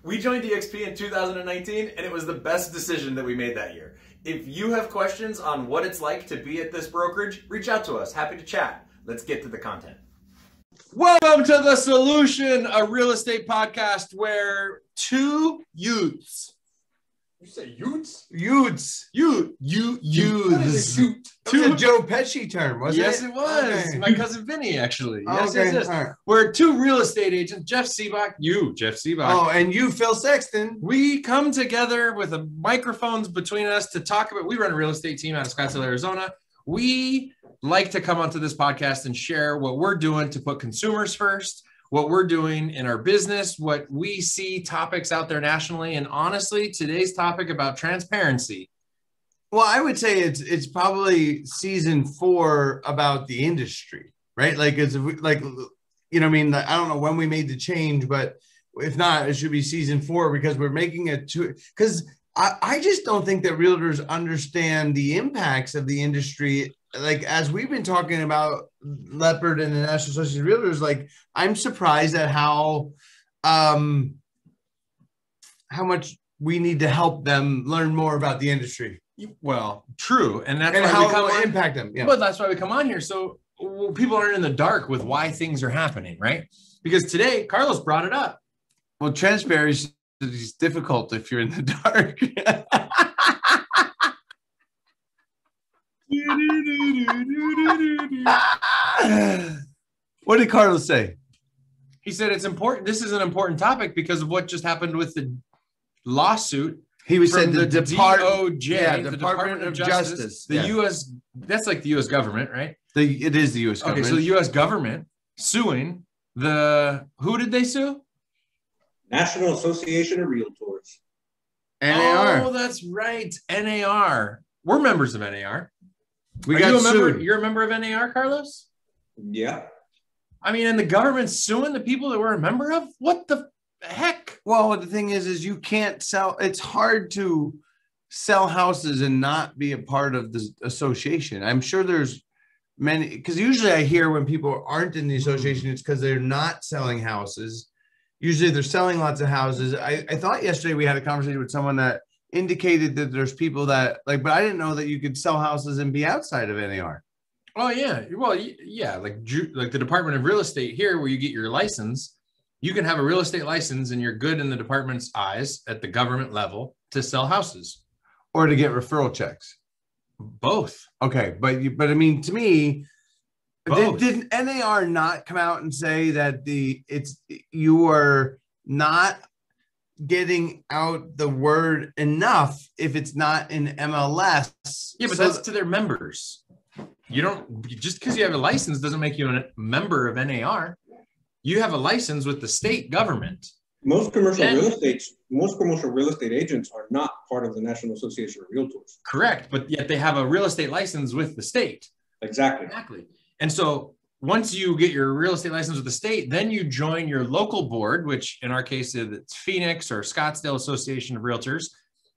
We joined EXP in 2019, and it was the best decision that we made that year. If you have questions on what it's like to be at this brokerage, reach out to us. Happy to chat. Let's get to the content. Welcome to The Solution, a real estate podcast where two youths. You say youths? Youths. What is a youth? That was a Joe Pesci term, wasn't it? Yes, it was. Okay. My cousin Vinny, actually. Yes, Okay, yes. all right. We're two real estate agents, Jeff Sibbach, Jeff Sibbach. Oh, and you, Phil Sexton. We come together with microphones between us to talk about, we run a real estate team out of Scottsdale, Arizona. We like to come onto this podcast and share what we're doing to put consumers first, what we're doing in our business, what we see topics out there nationally. And honestly, today's topic about transparency. Well, I would say it's probably season 4 about the industry, right? Like it's like, you know, I mean, I don't know when we made the change, but if not, it should be season 4 because we're making it to, because I just don't think that realtors understand the impacts of the industry. Like, as we've been talking about Leopard and the National Association of Realtors, like, I'm surprised at how much we need to help them learn more about the industry. Well, true. And that's And why how we come it will on. impact them. Yeah. But that's why we come on here. So people aren't in the dark with why things are happening, right? Because today, Carlos brought it up. Well, transparency is difficult if you're in the dark. What did Carlos say? He said it's important. This is an important topic because of what just happened with the lawsuit. He was From said the DOJ, yeah, the Department of Justice. The Yeah. U.S. That's like the U.S. government, right? It is the U.S. Okay, government. so the U.S. government suing who did they sue? National Association of Realtors. NAR. Oh, that's right, NAR. We're members of NAR. We Are got you a member? sued. You're a member of NAR, Carlos? Yeah. I mean, and the government's suing the people that we're a member of? What the heck? Well, the thing is you can't sell. It's hard to sell houses and not be a part of the association. I'm sure there's many, because usually I hear when people aren't in the association, it's because they're not selling houses. Usually they're selling lots of houses. I thought yesterday we had a conversation with someone that indicated that there's people that like, but I didn't know that you could sell houses and be outside of NAR. Oh, yeah. Well, yeah, like the Department of Real Estate here, where you get your license, you can have a real estate license and you're good in the department's eyes at the government level to sell houses. Or to get referral checks. Both. Okay, but I mean, to me, Both. didn't NAR not come out and say that you are not getting out the word enough if it's not in MLS? Yeah, but So that's to their members. You don't, just because you have a license doesn't make you a member of NAR. You have a license with the state government. Most commercial real estate agents are not part of the National Association of Realtors. Correct, but yet they have a real estate license with the state. Exactly. And so once you get your real estate license with the state, then you join your local board, which in our case, it's Phoenix or Scottsdale Association of Realtors.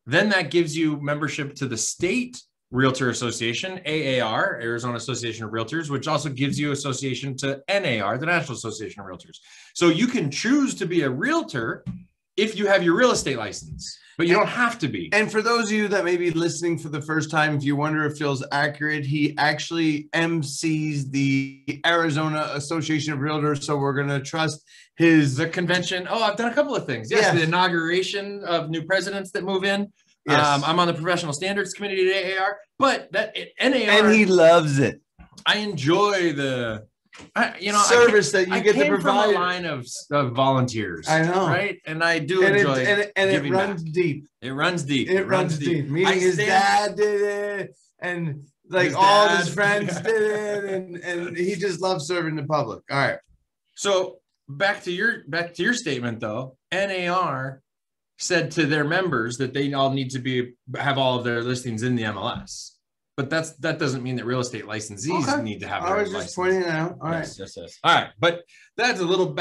Then that gives you membership to the state Realtor Association, AAR, Arizona Association of Realtors, which also gives you association to NAR, the National Association of Realtors. So you can choose to be a realtor if you have your real estate license, but you don't have to be. And for those of you that may be listening for the first time, if you wonder if Phil's accurate, he actually MCs the Arizona Association of Realtors. So we're going to trust The convention. Oh, I've done a couple of things. Yes, Yes. the inauguration of new presidents that move in. Yes. I'm on the professional standards committee at AAR, but NAR, and he loves it. I enjoy the Service that you get to came from a provide. line of volunteers. I know. right? And I do And enjoy it giving runs back. deep. It runs deep. It runs deep. Meaning his dad did it, and like His all dad. his friends did it, and he just loves serving the public. All right. So back to your statement though, NAR said to their members that they all need to have all of their listings in the MLS. But that doesn't mean that real estate licensees need to have their I was license. just pointing it out. All right. Yes. All right. But that's a little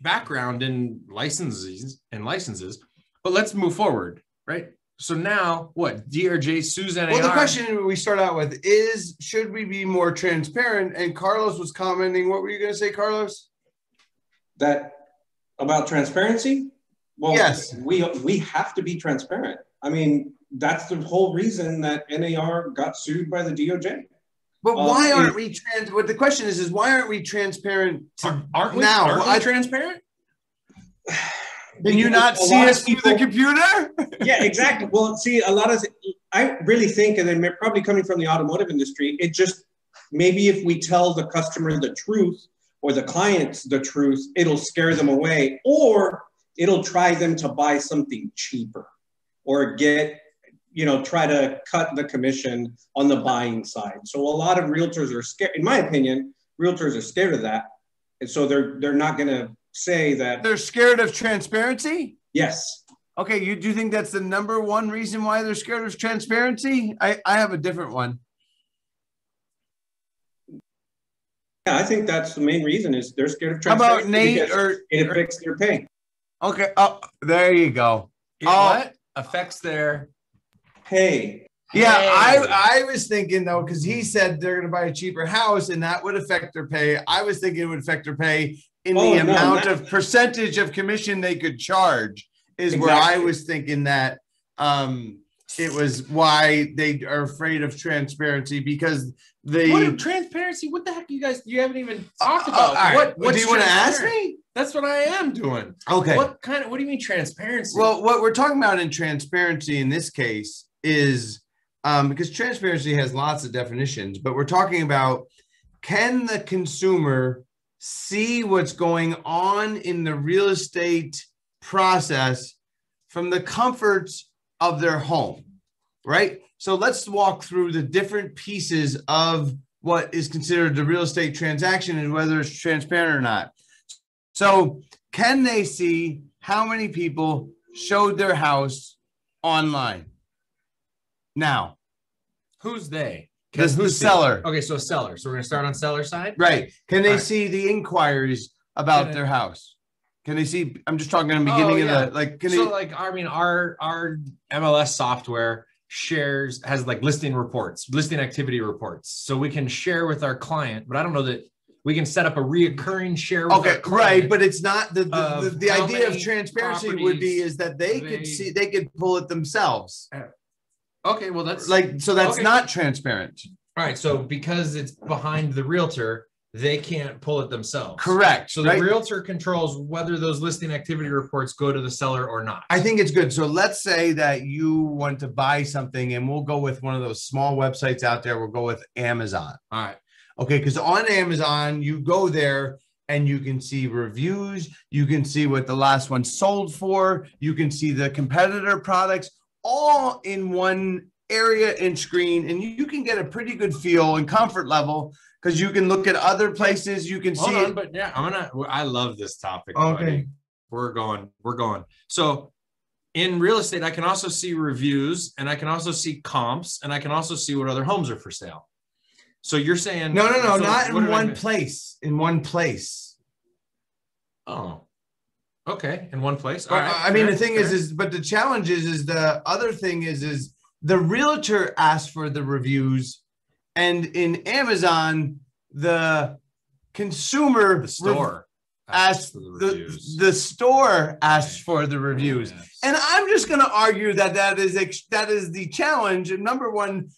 background in licenses. But let's move forward, right? So now what? DRJ sues NAR. Well, the question we start out with is, should we be more transparent? And Carlos was commenting. What were you going to say, Carlos? That about transparency? Well, Yes. we have to be transparent. I mean, that's the whole reason that NAR got sued by the DOJ. But why aren't we what the question is why aren't we transparent Aren't we transparent? Can you not see us through the computer? Yeah, exactly. Well, see, I really think, and then probably coming from the automotive industry, it just, maybe if we tell the customer the truth or the clients the truth, it'll scare them away, or it'll try them to buy something cheaper or try to cut the commission on the buying side. So a lot of realtors are scared. In my opinion, realtors are scared of that. And so they're not going to say that. They're scared of transparency? Yes. Okay, do you think that's the number one reason why they're scared of transparency? I have a different one. Yeah, I think that's the main reason is they're scared of transparency. How about Nate it affects their pay. Okay, there you go. What affects their pay? Yeah, I was thinking though, because he said they're going to buy a cheaper house and that would affect their pay. I was thinking it would affect their pay in the amount of percentage of commission they could charge is exactly where I was thinking that it was why they are afraid of transparency because transparency? What the heck you haven't even talked about. Right. What do you want to ask me? That's what I am doing. Okay. What do you mean transparency? Well, what we're talking about in transparency in this case is because transparency has lots of definitions, but we're talking about, can the consumer see what's going on in the real estate process from the comforts of their home, right? So let's walk through the different pieces of what is considered the real estate transaction and whether it's transparent or not. So can they see how many people showed their house online? Now, who's they? Who's the seller? Okay, so a seller. So we're going to start on seller side? Right. Can they see the inquiries about their house? Can they see? I'm just talking in the beginning of the, our MLS software has like listing activity reports. So we can share with our client, but I don't know that we can set up a reoccurring share with our client. Right, but it's not the idea of transparency would be is that they could pull it themselves. Okay, well that's not transparent. All right, so because it's behind the realtor, they can't pull it themselves. Correct. So the realtor controls whether those listing activity reports go to the seller or not. I think it's good. So let's say that you want to buy something and we'll go with one of those small websites out there. We'll go with Amazon. All right. Okay, because on Amazon, you go there and you can see reviews. You can see what the last one sold for. You can see the competitor products all in one area and screen. And you can get a pretty good feel and comfort level because you can look at other places. You can see it. But yeah, I love this topic. Okay. Buddy. We're going. So in real estate, I can also see reviews and I can also see comps and I can also see what other homes are for sale. So you're saying no, not in one place. In one place. Oh, okay, in one place. All right. I mean, the thing is, but the challenge is the other thing is the realtor asks for the reviews, and in Amazon, the consumer store asks the store asks for the reviews, and I'm just going to argue that is the challenge. And number one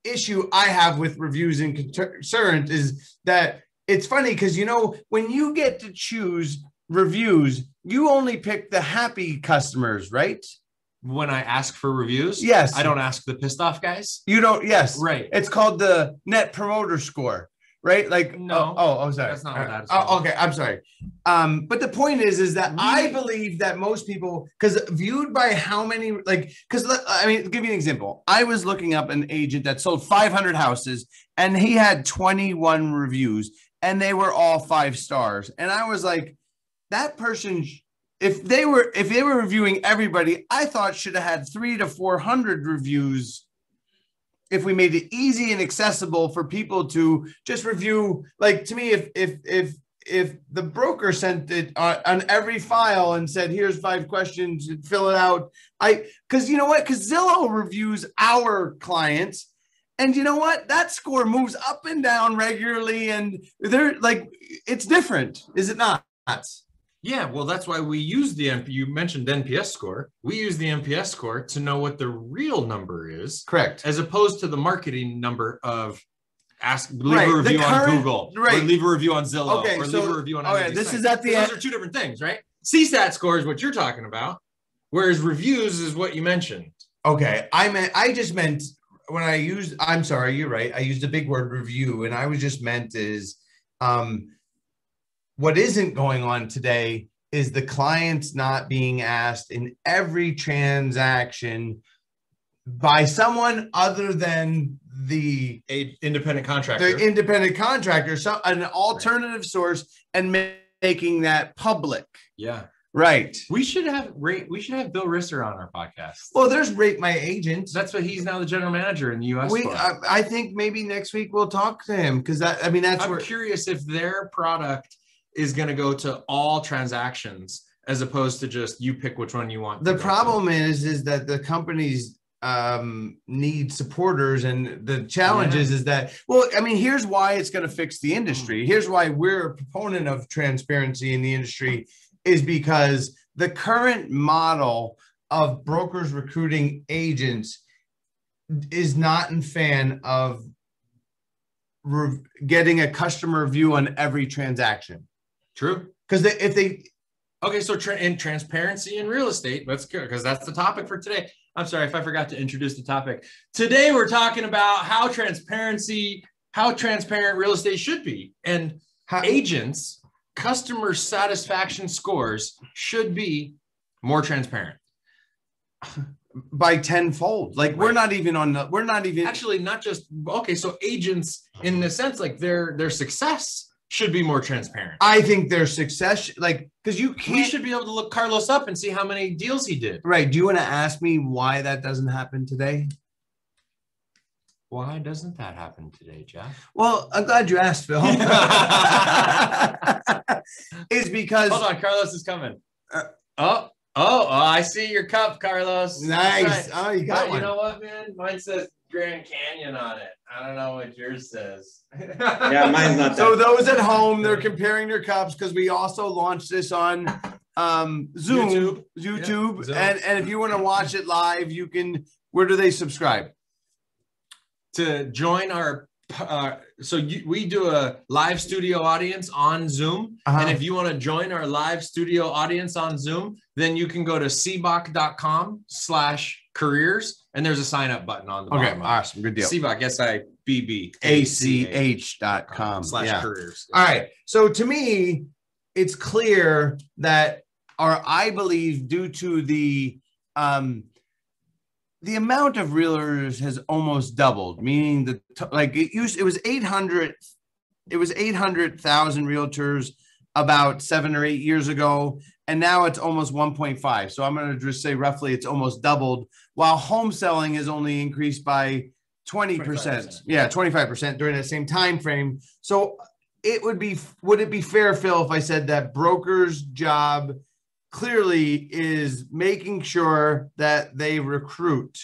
issue I have with reviews and concern is that it's funny because, when you get to choose reviews, you only pick the happy customers, right? When I ask for reviews? Yes. I don't ask the pissed off guys? You don't, yes. Right. It's called the Net Promoter Score, right? Like, no. Sorry. That's not what that is. Okay, I'm sorry. But the point is that I believe that most people, because viewed by how many, give you an example. I was looking up an agent that sold 500 houses and he had 21 reviews and they were all 5 stars. And I was like, that person, if they were reviewing everybody, I thought should have had 300 to 400 reviews. If we made it easy and accessible for people to just review, like to me, if the broker sent it on every file and said, here's 5 questions, fill it out. Because you know what? Because Zillow reviews our clients. And you know what? That score moves up and down regularly. And they're like, it's different, is it not? Yeah, well, that's why we use you mentioned NPS score. We use the NPS score to know what the real number is. Correct. As opposed to the marketing number of leave Right. a review current, on Google, or leave a review on Zillow, or leave a review on any of these this sites. is at the end. Those are two different things, right? CSAT score is what you're talking about, whereas reviews is what you mentioned. Okay, I just meant when I used, I'm sorry, you're right. I used a big word, review, and I was just meant is what isn't going on today is the clients not being asked in every transaction by someone other than the independent contractor, so an alternative source, and making that public. Yeah. Right. We should have Bill Risser on our podcast. Well, there's Rate My Agent. That's what he's now the general manager in the U.S. I think maybe next week we'll talk to him because I'm curious if their product is going to go to all transactions as opposed to just you pick which one you want. The problem is that the companies need supporters, and the challenge is that, well, I mean, here's why it's going to fix the industry. Here's why we're a proponent of transparency in the industry, is because the current model of brokers recruiting agents is not a fan of getting a customer review on every transaction. True. Because okay, so in transparency in real estate, let's go, because that's the topic for today. I'm sorry if I forgot to introduce the topic. Today, we're talking about how transparent real estate should be. And agents, customer satisfaction scores should be more transparent. By tenfold. Like, right. we're not even actually not just, okay, so agents in the sense, like their success should be more transparent. I think their success, like, because we should be able to look Carlos up and see how many deals he did. Right. Do you want to ask me why that doesn't happen today? Why doesn't that happen today, Jeff? Well, I'm glad you asked, Phil. It's because... Hold on, Carlos is coming. Oh, I see your cup, Carlos. Nice. Right. Oh, you got one. You know what, man? Mine says Grand Canyon on it. I don't know what yours says. Yeah, mine's not that. So those at home, they're comparing their cups because we also launched this on Zoom, YouTube. Yeah. And if you want to watch it live, you can. Where do they subscribe? To join our we do a live studio audience on Zoom. And if you want to join our live studio audience on Zoom, then you can go to Sibbach.com/careers, and there's a sign up button on the bottom. Okay, awesome. Good deal. Sibbach, SIBBACH.com/careers. All right. So to me, it's clear that, I believe, due to the amount of realtors has almost doubled, meaning that it was 800,000 realtors about 7 or 8 years ago, and now it's almost 1.5. So I'm going to just say roughly it's almost doubled, while home selling has only increased by 20%. 25%. Yeah, 25% during that same time frame. So would it be fair, Phil, if I said that broker's job clearly is making sure that they recruit?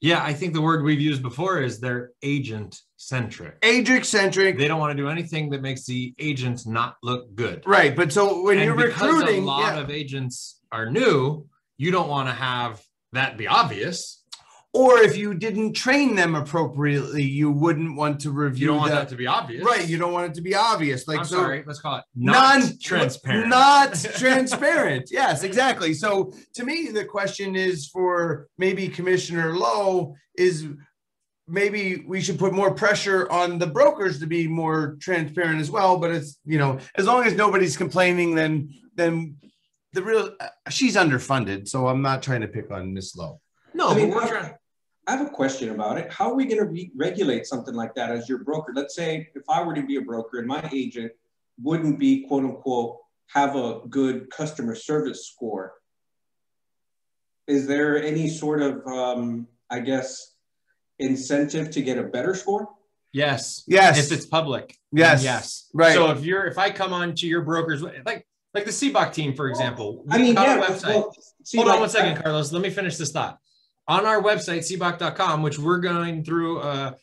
Yeah, I think the word we've used before is they're agent-centric. Agent-centric. They don't want to do anything that makes the agent not look good. Right, but so when you're recruiting... a lot of agents are new, you don't want to have that be obvious. Or if you didn't train them appropriately, you wouldn't want to review. You don't want that to be obvious. Right. You don't want it to be obvious. Like, sorry, let's call it non-transparent. Not transparent. Yes, exactly. So to me, the question is for maybe Commissioner Lowe is maybe we should put more pressure on the brokers to be more transparent as well. But it's, as long as nobody's complaining, then she's underfunded. So I'm not trying to pick on Miss Lowe. No, I have a question about it. How are we going to regulate something like that as your broker? Let's say if I were to be a broker and my agent wouldn't be, quote unquote, have a good customer service score. Is there any sort of, incentive to get a better score? Yes. Yes. If it's public. Yes. Yes. Right. So if I come on to your broker's, like the Sibbach team, for example, website. Hold on one second, Carlos. Let me finish this thought. On our website, Sibbach.com, which we're going through a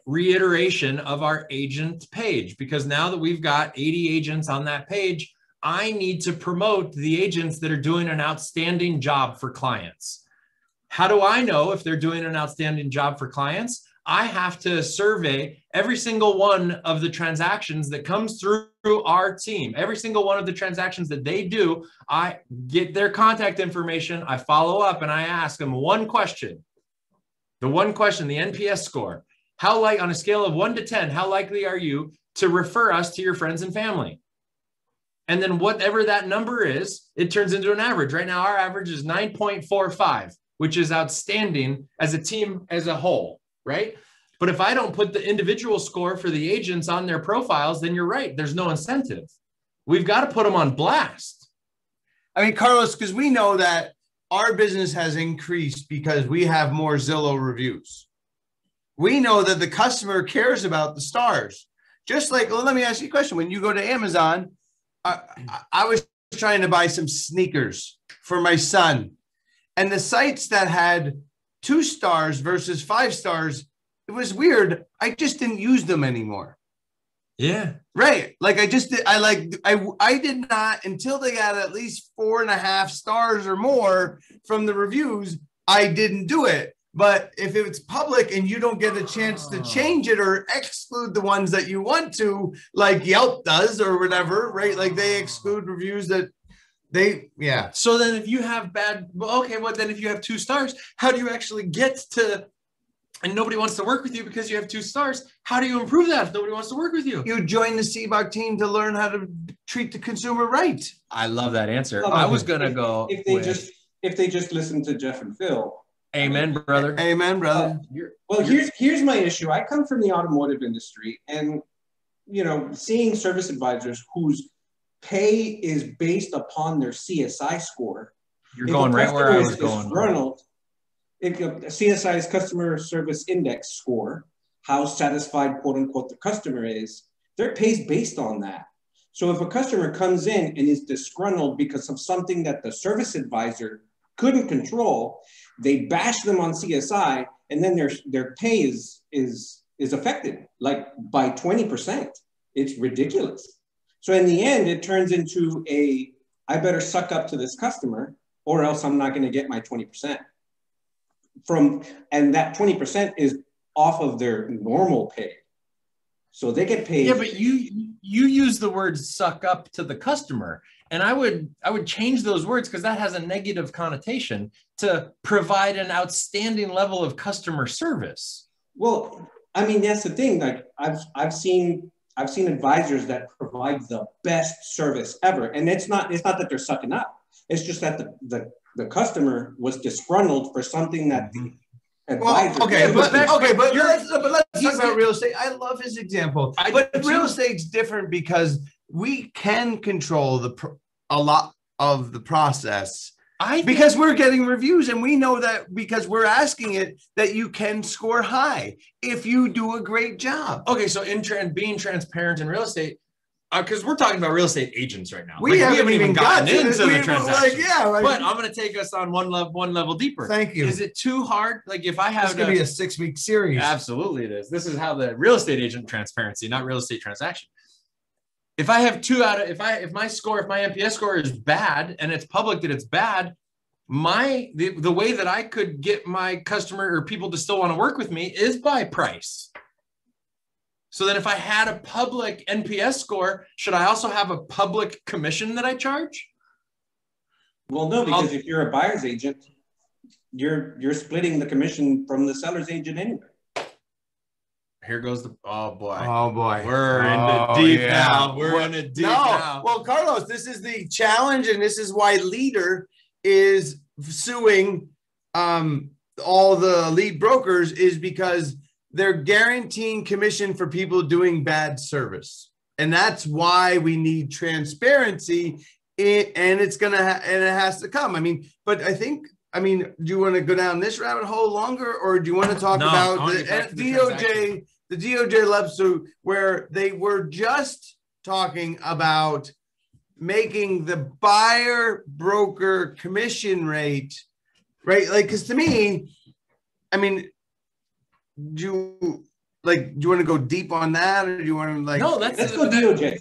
reiteration of our agent page, because now that we've got 80 agents on that page, I need to promote the agents that are doing an outstanding job for clients. How do I know if they're doing an outstanding job for clients? I have to survey every single one of the transactions that comes through our team. Every single one of the transactions that they do, I get their contact information, I follow up, and I ask them one question. The one question, the NPS score. How like on a scale of 1 to 10, how likely are you to refer us to your friends and family? And then whatever that number is, it turns into an average. Right now, our average is 9.45, which is outstanding as a team as a whole, right? But if I don't put the individual score for the agents on their profiles, then you're right. There's no incentive. We've got to put them on blast. I mean, Carlos, because we know that our business has increased because we have more Zillow reviews. We know that the customer cares about the stars. Just like, well, let me ask you a question. When you go to Amazon, I was trying to buy some sneakers for my son, and the sites that had 2 stars versus 5 stars, it was weird. I just didn't use them anymore. Yeah. Right. Like I did not until they got at least 4.5 stars or more from the reviews. I didn't do it. But if it's public and you don't get a chance to change it or exclude the ones that you want to, like Yelp does or whatever, right? Like they exclude reviews that yeah. So then if you have then if you have 2 stars, how do you actually get to, and nobody wants to work with you because you have 2 stars? How do you improve that if nobody wants to work with you? You join the Sibbach team to learn how to treat the consumer right. I love that answer. I was going to go if they just listen to Jeff and Phil. Amen, brother. Amen, brother. Here's my issue. I come from the automotive industry, and seeing service advisors whose pay is based upon their CSI score. You're going right where I was going. CSI is Customer Service Index score, how satisfied, quote unquote, the customer is. Their pay is based on that. So if a customer comes in and is disgruntled because of something that the service advisor couldn't control, they bash them on CSI, and then their pay is affected like by 20%. It's ridiculous. So in the end, it turns into I better suck up to this customer or else I'm not going to get my 20%. And that 20% is off of their normal pay. So they get paid. Yeah, but you use the word suck up to the customer. And I would change those words because that has a negative connotation to provide an outstanding level of customer service. Well, I mean, that's the thing. Like I've seen advisors that provide the best service ever. And it's not that they're sucking up. It's just that the customer was disgruntled for something that the advisor but let's talk about real estate. I love his example. But real estate's different because we can control a lot of the process because we're getting reviews, and we know that because we're asking it that you can score high if you do a great job. Okay, so being transparent in real estate, because we're talking about real estate agents right now. We haven't even gotten into the transaction. But I'm going to take us on one level deeper. Thank you. Is it too hard? Like if I have, it's going to be a 6-week series. Absolutely, it is. This is how the real estate agent transparency, not real estate transaction. If I have 2 out of, if my NPS score is bad and it's public that it's bad, the way that I could get my customer or people to still want to work with me is by price. So then if I had a public NPS score, should I also have a public commission that I charge? Well, no, because if you're a buyer's agent, you're splitting the commission from the seller's agent anyway. Here goes oh boy. We're in the deep now. We're in the deep now. Well, Carlos, this is the challenge, and this is why Leader is suing all the lead brokers, is because they're guaranteeing commission for people doing bad service. And that's why we need transparency, and it has to come. I mean, but do you want to go down this rabbit hole longer, or do you want to talk about the DOJ? The DOJ loves to, where they were just talking about making the buyer broker commission rate, right? Like, because to me, I mean, do you want to go deep on that, or do you want to no? Let's go DOJ.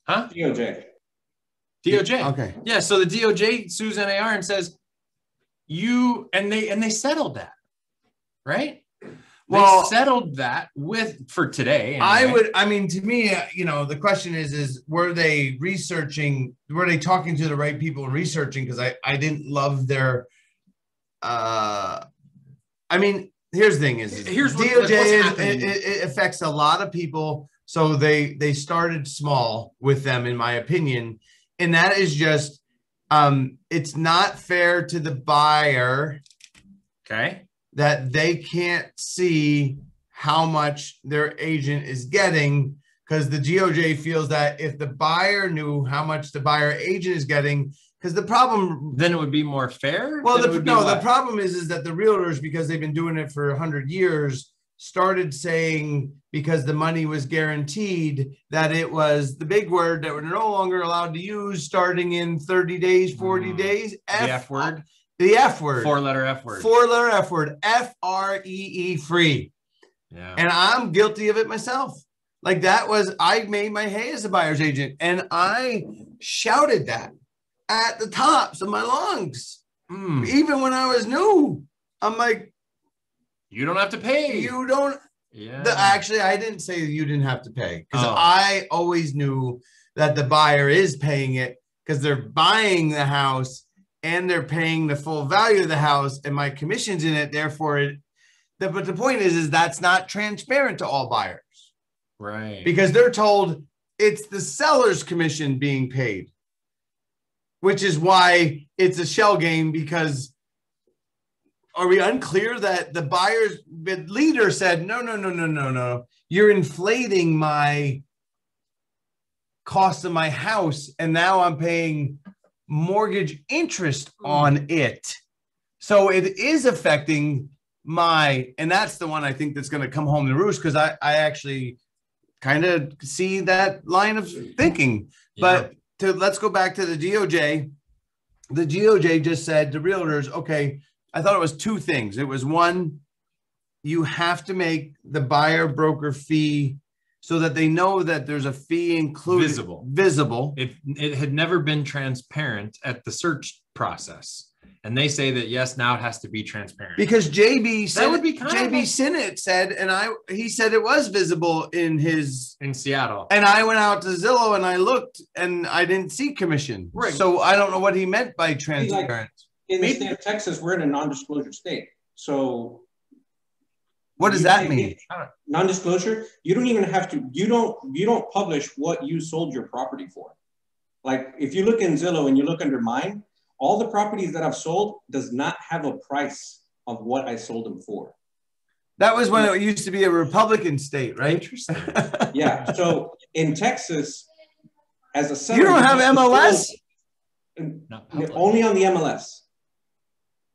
Huh? DOJ. DOJ. Okay. Yeah. So the DOJ sues NAR and says they settled that, right? Well, They settled that for today. Anyway. I mean, to me, the question is were they talking to the right people and researching? Because I didn't love their, I mean, here's the thing Here's DOJ it affects a lot of people. So they started small with them, in my opinion. And that is just, it's not fair to the buyer. Okay. That they can't see how much their agent is getting, because the DOJ feels that if the buyer knew how much the buyer agent is getting, because the problem, then it would be more fair. Well, the problem is that the realtors, because they've been doing it for 100 years, started saying, because the money was guaranteed, that it was the big word that we're no longer allowed to use starting in 30 days, 40 days. The F word. The F word. Four-letter F word. Four-letter F word. F-R-E-E, free. Yeah. And I'm guilty of it myself. Like I made my hay as a buyer's agent, and I shouted that at the tops of my lungs. Even when I was new, I'm like, you don't have to pay. You don't. Yeah. Actually, I didn't say you didn't have to pay, because I always knew that the buyer is paying it because they're buying the house and they're paying the full value of the house, and my commission's in it. Therefore, but the point is that's not transparent to all buyers. Right. Because they're told it's the seller's commission being paid, which is why it's a shell game. Because are we unclear that the leader said, no, you're inflating my cost of my house, and now I'm paying mortgage interest on it. So it is affecting and that's the one I think that's going to come home to roost, because I actually kind of see that line of thinking. Yeah. But let's go back to the DOJ. The DOJ just said to realtors, okay, I thought it was two things. It was one, you have to make the buyer broker fee so that they know that there's a fee included. Visible. It had never been transparent at the search process. And they say that, yes, now it has to be transparent. Because JB Sinnott said, he said it was visible in Seattle. And I went out to Zillow and I looked and I didn't see commission. Right. So I don't know what he meant by transparent. In the state of Texas, we're in a non-disclosure state. So what does that mean? Non-disclosure, you don't even have to, you don't publish what you sold your property for. Like if you look in Zillow and you look under mine, all the properties that I've sold does not have a price of what I sold them for. That was when it used to be a Republican state, right? Interesting. Yeah. So in Texas, as a seller, you don't have MLS? Only on the MLS.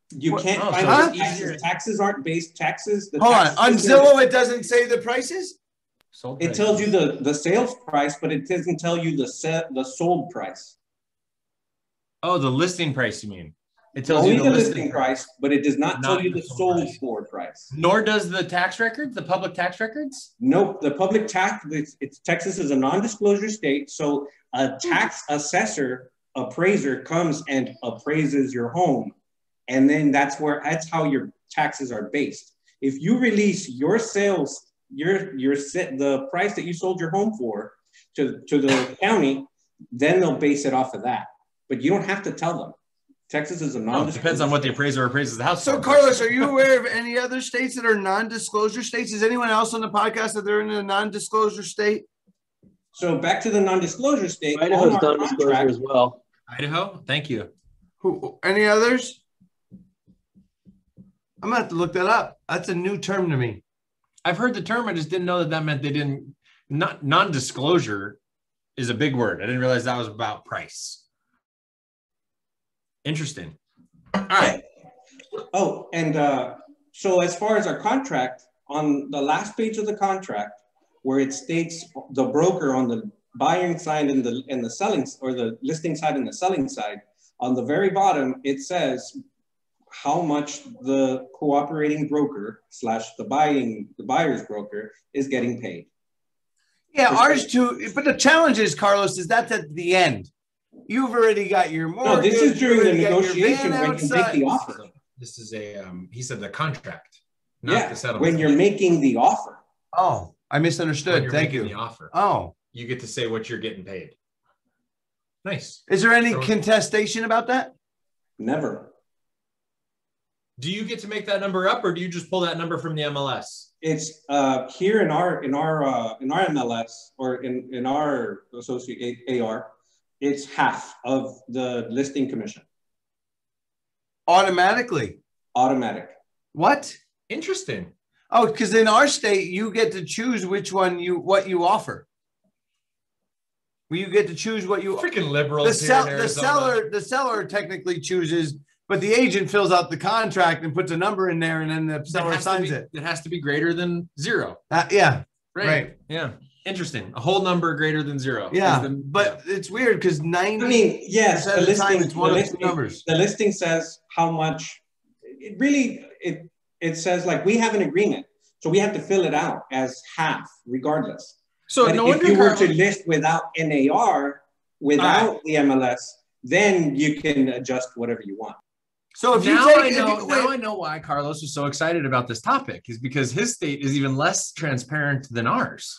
You can't find the taxes. Taxes aren't based taxes. Hold on Zillow, it doesn't say the prices. It tells you the sales price, but it doesn't tell you the sold price. Oh, the listing price, you mean? It tells only you the listing price, but it does not tell you the sold for price. Nor does the tax records, the public tax records? Nope, the public tax, Texas is a non-disclosure state, so a tax assessor, appraiser comes and appraises your home, and then that's how your taxes are based. If you release your sales, the price that you sold your home for to the county, then they'll base it off of that. But you don't have to tell them. Texas is a non-disclosure. Depends on what the appraiser appraises the house. So, Carlos, are you aware of any other states that are non-disclosure states? Is anyone else on the podcast that they're in a non-disclosure state? So back to the non-disclosure state. Idaho's non-disclosure as well. Idaho, thank you. Any others? I'm gonna have to look that up. That's a new term to me. I've heard the term. I just didn't know that meant they didn't. Non-disclosure is a big word. I didn't realize that was about price. Interesting. All right. Oh, and so as far as our contract, on the last page of the contract, where it states the broker on the buying side and the selling, or the listing side and the selling side, on the very bottom it says how much the cooperating broker / the buyer's broker is getting paid. Yeah, ours too. But the challenge is, Carlos, is that's at the end. You've already got your mortgage. No, this is during the you already got your negotiation van when you make outside. the offer. This is a, he said the contract, not Yeah, the settlement. when you're making the offer. Oh, I When misunderstood. you're Thank making you. the offer, Oh, you get to say what you're getting paid. Nice. is there any So- contestation about that? Never. Do you get to make that number up, or do you just pull that number from the MLS? It's here in our MLS or in our associate AR, it's half of the listing commission. Automatically. Automatic. What? Interesting. Oh, because in our state, you get to choose which one what you offer. Well, you get to choose what you Freaking liberals. the seller technically chooses, but the agent fills out the contract and puts a number in there, and then the seller signs it. It has to be greater than 0. Yeah. Right. Yeah. Interesting. A whole number greater than 0. Yeah. But it's weird because 90. I mean, yes, the listing, it's one of two numbers. The listing says how much. It really it says like we have an agreement, so we have to fill it out as half, regardless. So but no if wonder you were to list without NAR, without the MLS, then you can adjust whatever you want. So if now you I take, know, now I know why Carlos was so excited about this topic, is because his state is even less transparent than ours,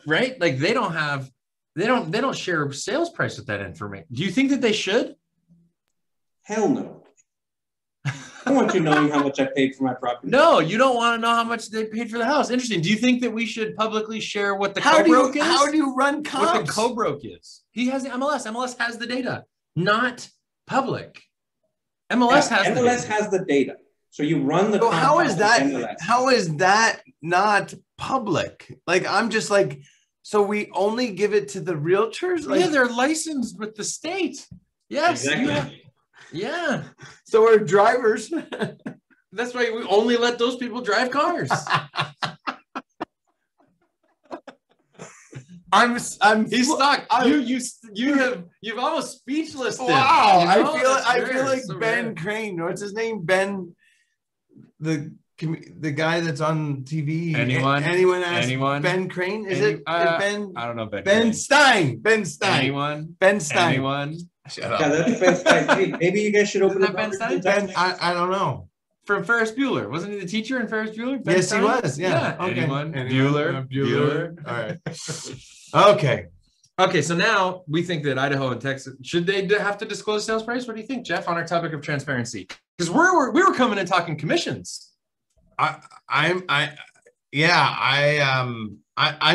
right? Like they don't share sales price with that information. Do you think that they should? Hell no. I want you knowing how much I paid for my property. No, you don't want to know how much they paid for the house. Interesting. Do you think that we should publicly share what the co-broke is? How do you run comps? What the co-broke is? He has the MLS. MLS has the data, not public. MLS has the data. So you run the. So how is that? How is that not public? Like I'm just like, so we only give it to the realtors? Like, yeah, they're licensed with the state. Yes. Exactly. Yeah. So we're drivers. That's why we only let those people drive cars. He's stuck. You've almost speechless. Wow. You know? I feel like so Ben Crane. What's his name? Ben, the guy that's on TV. Anyone ask Ben Crane? Is it Ben? I don't know. Ben Stein. Ben Stein. Anyone? Ben Stein. Anyone? Shut up. Yeah, that's Ben Stein. Maybe you guys should open Isn't that Ben Stein? Ben, I don't know. From Ferris Bueller. Wasn't he the teacher in Ferris Bueller? Ben Stein? He was. Yeah. Okay. Anyone? Bueller. All right. Okay. So now we think that Idaho and Texas, should they have to disclose sales price? What do you think, Jeff, on our topic of transparency? Because we were coming and talking commissions. I'm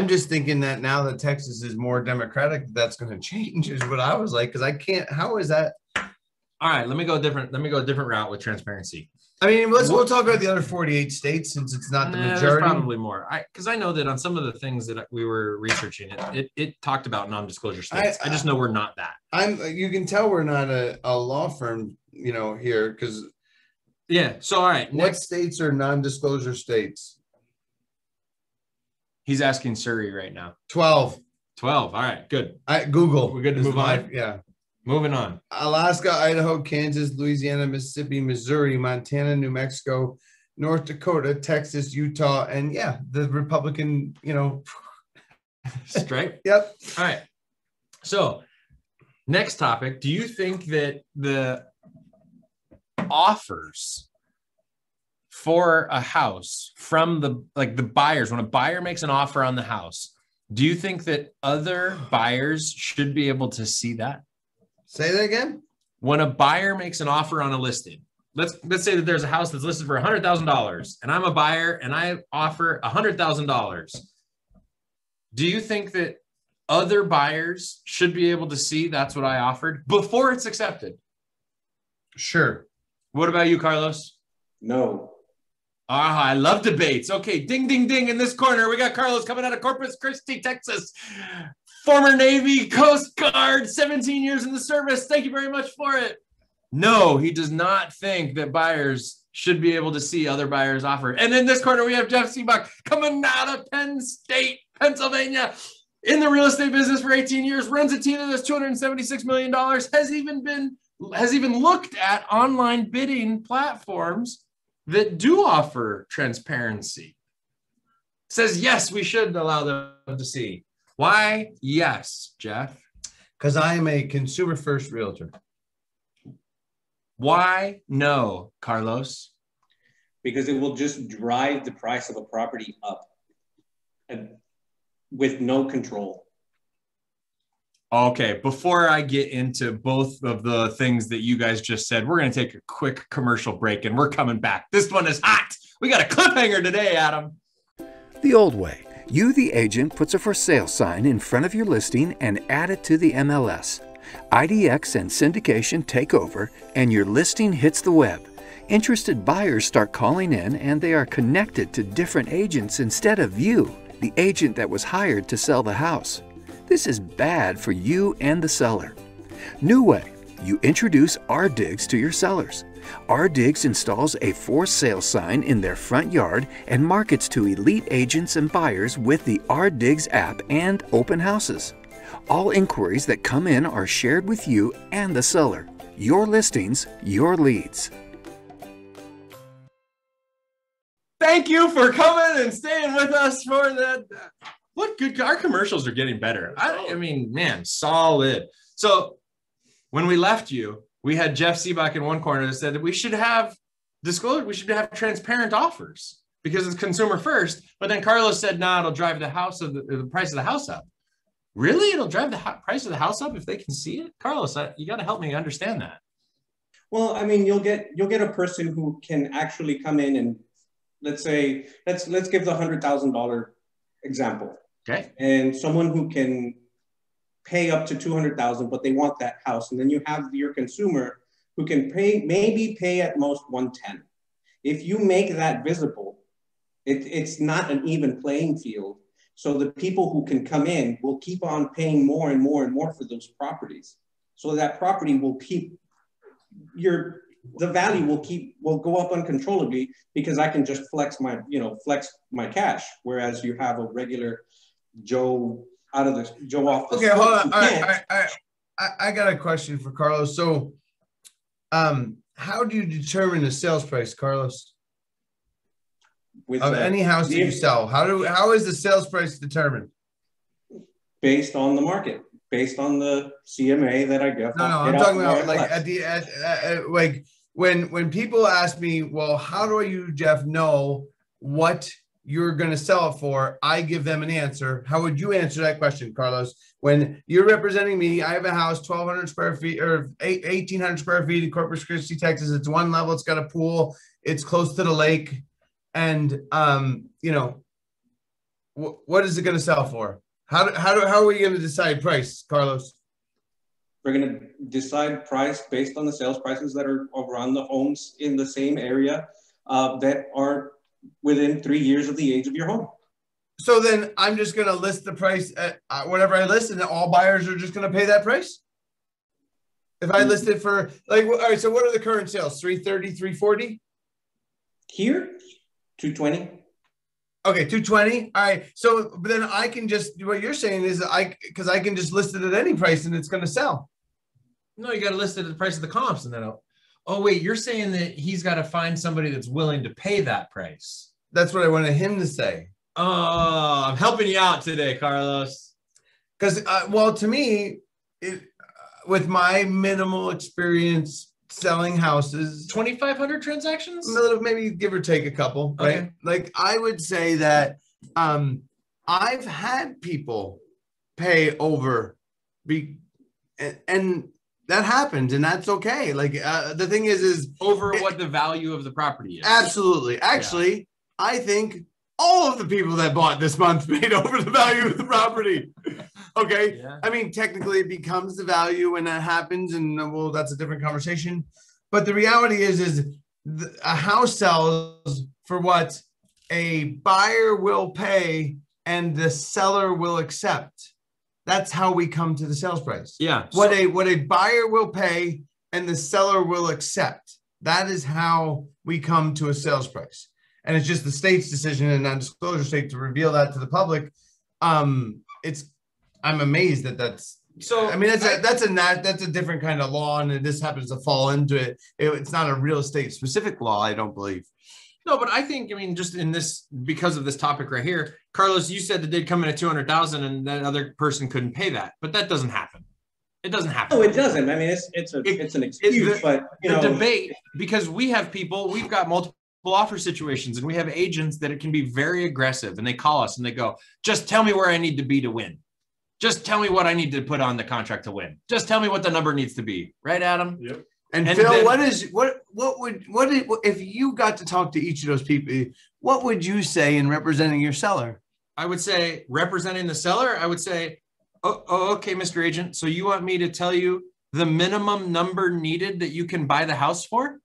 just thinking that now that Texas is more democratic, that's going to change. Is what I was like, because I can't. How is that? All right, let me go a different route with transparency. I mean, we'll talk about the other 48 states since it's not the majority. There's probably more. Because I know that on some of the things that we were researching, it talked about non-disclosure states. I just know we're not that. You can tell we're not a law firm, here because. Yeah. So all right. What states are non-disclosure states? He's asking Surrey right now. 12. All right. Good. Google. We're good to move on. Yeah. Moving on. Alaska, Idaho, Kansas, Louisiana, Mississippi, Missouri, Montana, New Mexico, North Dakota, Texas, Utah, and the Republican, Strike. Yep. All right. So next topic. Do you think that the offers for a house from the buyers, when a buyer makes an offer on the house, do you think that other buyers should be able to see that? Say that again. When a buyer makes an offer on a listing, let's say that there's a house that's listed for $100,000 and I'm a buyer and I offer $100,000. Do you think that other buyers should be able to see that's what I offered before it's accepted? Sure. What about you, Carlos? No. I love debates. Okay, ding, ding, ding. In this corner, we got Carlos coming out of Corpus Christi, Texas. Former Navy, Coast Guard, 17 years in the service. Thank you very much for it. No, he does not think that buyers should be able to see other buyers' offer. And in this corner, we have Jeff Sibbach coming out of Penn State, Pennsylvania, in the real estate business for 18 years, runs a team that's $276 million, has even looked at online bidding platforms that do offer transparency. Says, yes, we should allow them to see. Why? Yes, Jeff. Because I am a consumer first realtor. Why? No, Carlos. Because it will just drive the price of a property up and with no control. Okay, before I get into both of the things that you guys just said, we're going to take a quick commercial break and we're coming back. This one is hot. We got a cliffhanger today, Adam. The old way. You, the agent, puts a for sale sign in front of your listing and add it to the MLS. IDX and syndication take over and your listing hits the web. Interested buyers start calling in and they are connected to different agents instead of you, the agent that was hired to sell the house. This is bad for you and the seller. New way. You introduce RDigs to your sellers. RDigs installs a for sale sign in their front yard and markets to elite agents and buyers with the RDigs app and open houses. All inquiries that come in are shared with you and the seller. Your listings, your leads. Thank you for coming and staying with us for that. What good, our commercials are getting better. I mean, man, solid. So when we left you, we had Jeff Sibbach in one corner that said that we should have disclosure, we should have transparent offers because it's consumer first. But then Carlos said, nah, it'll drive the price of the house up. Really? It'll drive the price of the house up if they can see it? Carlos, you got to help me understand that. Well, I mean, you'll get a person who can actually come in and let's say, let's give the $100,000 example. Okay. And someone who can pay up to $200,000, but they want that house. And then you have your consumer who can maybe pay at most $110,000. If you make that visible, it's not an even playing field. So the people who can come in will keep on paying more and more and more for those properties. So that property will keep the value will go up uncontrollably because I can just flex my cash. Whereas you have a regular Joe off the Okay, hold on. All right. I got a question for Carlos. So, how do you determine the sales price, Carlos? Of any house that you sell, how is the sales price determined? Based on the market, based on the CMA that I get. No, I'm talking about like when people ask me, well, how do you, Jeff, know what you're going to sell it for? I give them an answer. How would you answer that question, Carlos? When you're representing me, I have a house, 1,200 square feet or 1,800 square feet in Corpus Christi, Texas. It's one level. It's got a pool. It's close to the lake. And, what is it going to sell for? How are we going to decide price, Carlos? We're going to decide price based on the sales prices that are around the homes in the same area that are within 3 years of the age of your home. So then I'm just going to list the price at whatever I list, and all buyers are just going to pay that price? If I list it for, all right, so what are the current sales? 330, 340? Here, 220. Okay, 220. All right. So but then I can just, what you're saying is because I can just list it at any price and it's going to sell. No, you got to list it at the price of the comps and then, oh wait, you're saying that he's got to find somebody that's willing to pay that price. That's what I wanted him to say. Oh, I'm helping you out today, Carlos. Because, to me, with my minimal experience selling houses, 2,500 transactions, maybe give or take a couple, right? Okay. Like I would say that I've had people pay over, and that happens, and that's okay. Like the thing is over what the value of the property is. Absolutely. Actually, yeah. I think all of the people that bought this month paid over the value of the property. Okay. Yeah. I mean, technically it becomes the value when that happens, and well, that's a different conversation. But the reality is a house sells for what a buyer will pay and the seller will accept. That's how we come to the sales price. Yeah. What a buyer will pay and the seller will accept. That is how we come to a sales price. And it's just the state's decision and non-disclosure state to reveal that to the public. I'm amazed that's so. I mean, that's a different kind of law, and this happens to fall into it. It's not a real estate specific law, I don't believe. No, but I think, I mean, just in this, because of this topic right here, Carlos, you said that they'd come in at 200,000 and that other person couldn't pay that, but that doesn't happen. It doesn't happen. No, it doesn't. I mean, it's an excuse, but you know, debate, because we have people, we've got multiple offer situations, and we have agents that it can be very aggressive, and they call us and they go, just tell me where I need to be to win. Just tell me what I need to put on the contract to win. Just tell me what the number needs to be. Right, Adam? Yep. And Phil, then, what if you got to talk to each of those people, what would you say in representing your seller? I would say, representing the seller, I would say, okay, Mr. Agent, so you want me to tell you the minimum number needed that you can buy the house for?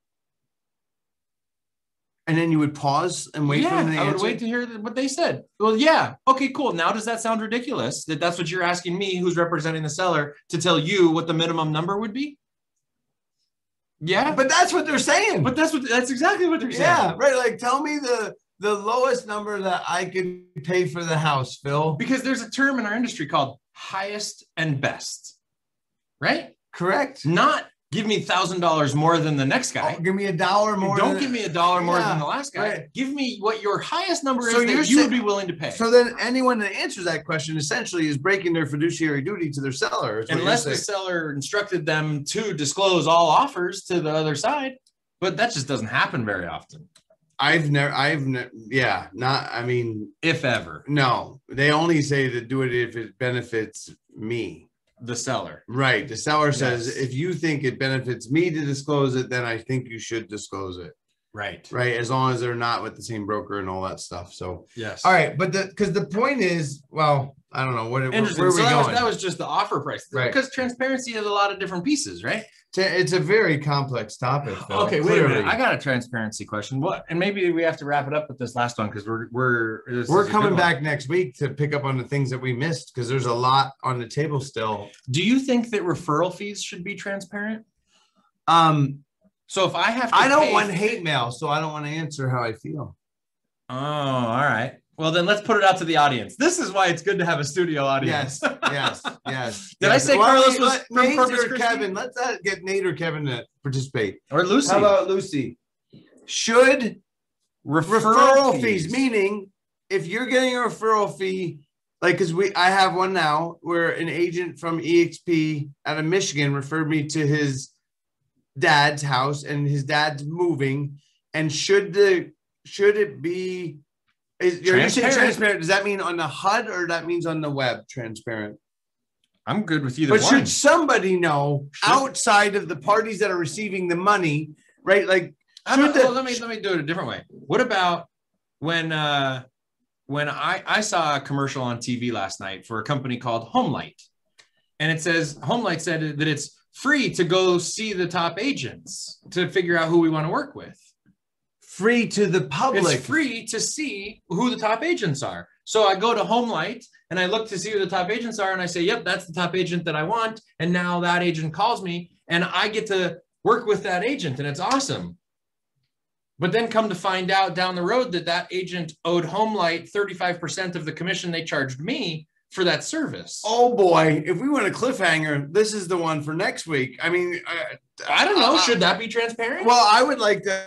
And then you would pause and wait for them to answer? I would wait to hear what they said. Well, yeah. Okay, cool. Now, does that sound ridiculous that that's what you're asking me, who's representing the seller, to tell you what the minimum number would be? Yeah. But that's what they're saying. But that's exactly what they're saying. Yeah, right. Like, tell me the lowest number that I could pay for the house, Phil. Because there's a term in our industry called highest and best, right? Correct. Not give me $1,000 more than the next guy. Oh, give me $1 more. Don't give me $1 more than the last guy. Right. Give me what your highest number is that you would be willing to pay. So then anyone that answers that question essentially is breaking their fiduciary duty to their seller. Unless the seller instructed them to disclose all offers to the other side. But that just doesn't happen very often. I mean, if ever. No, they only say to do it if it benefits me. The seller. Right. The seller says, if you think it benefits me to disclose it, then I think you should disclose it. Right. Right. As long as they're not with the same broker and all that stuff. So, yes. All right. But because the point is, well, I don't know where are we going? That was just the offer price. Right. Because transparency has a lot of different pieces, right? It's a very complex topic, though. Okay, wait a minute. I got a transparency question. What? And maybe we have to wrap it up with this last one because we're coming back next week to pick up on the things that we missed because there's a lot on the table still. Do you think that referral fees should be transparent? So if I have to, I don't want hate mail, so I don't want to answer how I feel. Oh, all right. Well, then let's put it out to the audience. This is why it's good to have a studio audience. Yes. Did I say Carlos was from Nate Corpus or Christi? Kevin? Let's get Nate or Kevin to participate. Or Lucy. How about Lucy? Should referral fees, meaning if you're getting a referral fee, like because I have one now where an agent from EXP out of Michigan referred me to his dad's house and his dad's moving. And should it be? You're saying transparent? Does that mean on the HUD or that means on the web transparent? I'm good with either one. But should somebody know outside of the parties that are receiving the money, right? Like, let me do it a different way. What about when I saw a commercial on TV last night for a company called HomeLight, and it says HomeLight said that it's free to go see the top agents to figure out who we want to work with. Free to the public. It's free to see who the top agents are. So I go to HomeLight and I look to see who the top agents are and I say, yep, that's the top agent that I want. And now that agent calls me and I get to work with that agent and it's awesome. But then come to find out down the road that agent owed HomeLight 35% of the commission they charged me for that service. Oh boy, if we want a cliffhanger, this is the one for next week. I mean, I don't know. Should that be transparent? Well, I would like to,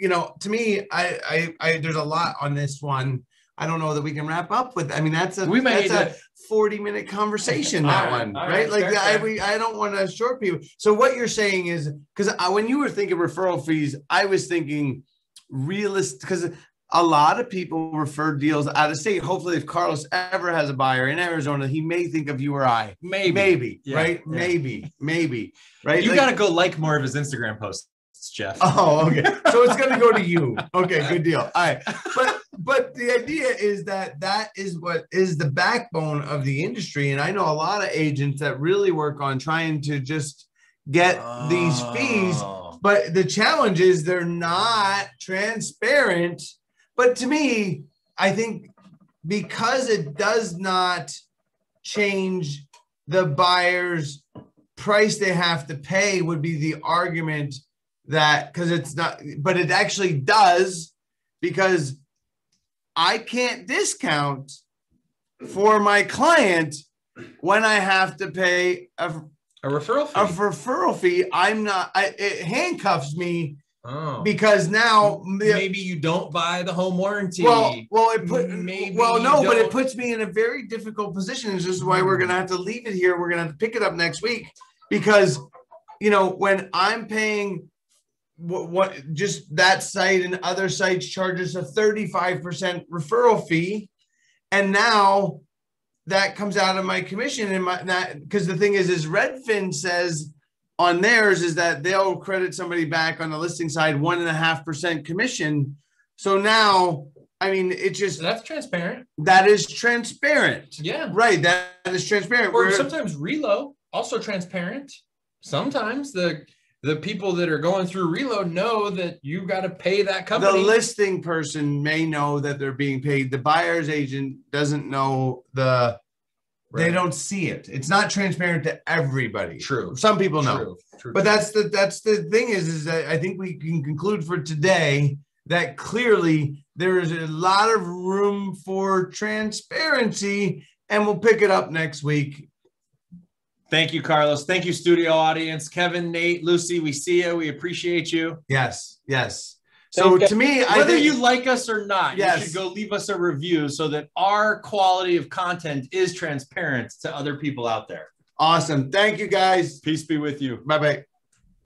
to me, I there's a lot on this one. I don't know that we can wrap up with. I mean, that's a 40-minute conversation. Right? Like I don't want to short people. So what you're saying is because when you were thinking referral fees, I was thinking realistic because a lot of people refer deals out of state. Hopefully, if Carlos ever has a buyer in Arizona, he may think of you or I. Maybe, yeah, right? Yeah. Maybe, right? You got to go like more of his Instagram posts, Jeff. Oh, okay. So it's going to go to you. Okay, good deal. All right. But the idea is that is what is the backbone of the industry. And I know a lot of agents that really work on trying to just get these fees. But the challenge is they're not transparent. But to me, I think because it does not change the buyer's price they have to pay would be the argument that because it's not, but it actually does because I can't discount for my client when I have to pay a referral fee. I'm not, it handcuffs me Oh, because now maybe you don't buy the home warranty. But it don't. puts me in a very difficult position. This is why we're going to have to leave it here. We're going to have to pick it up next week because, you know, when I'm paying what just that site and other sites charges a 35% referral fee, and now that comes out of my commission and because the thing is Redfin says on theirs is that they'll credit somebody back on the listing side 1.5% commission. So now, I mean, That's transparent. That is transparent. Yeah. Right. That is transparent. Or sometimes reload, also transparent. Sometimes the people that are going through reload know that you got to pay that company. The listing person may know that they're being paid. The buyer's agent doesn't know They don't see it. It's not transparent to everybody. True. Some people know. True. But that's the thing is that I think we can conclude for today that clearly there is a lot of room for transparency, and we'll pick it up next week. Thank you, Carlos. Thank you, studio audience. Kevin, Nate, Lucy, we see you. We appreciate you. Yes. So to me, whether you like us or not, yes, you should go leave us a review so that our quality of content is transparent to other people out there. Awesome. Thank you, guys. Peace be with you. Bye-bye.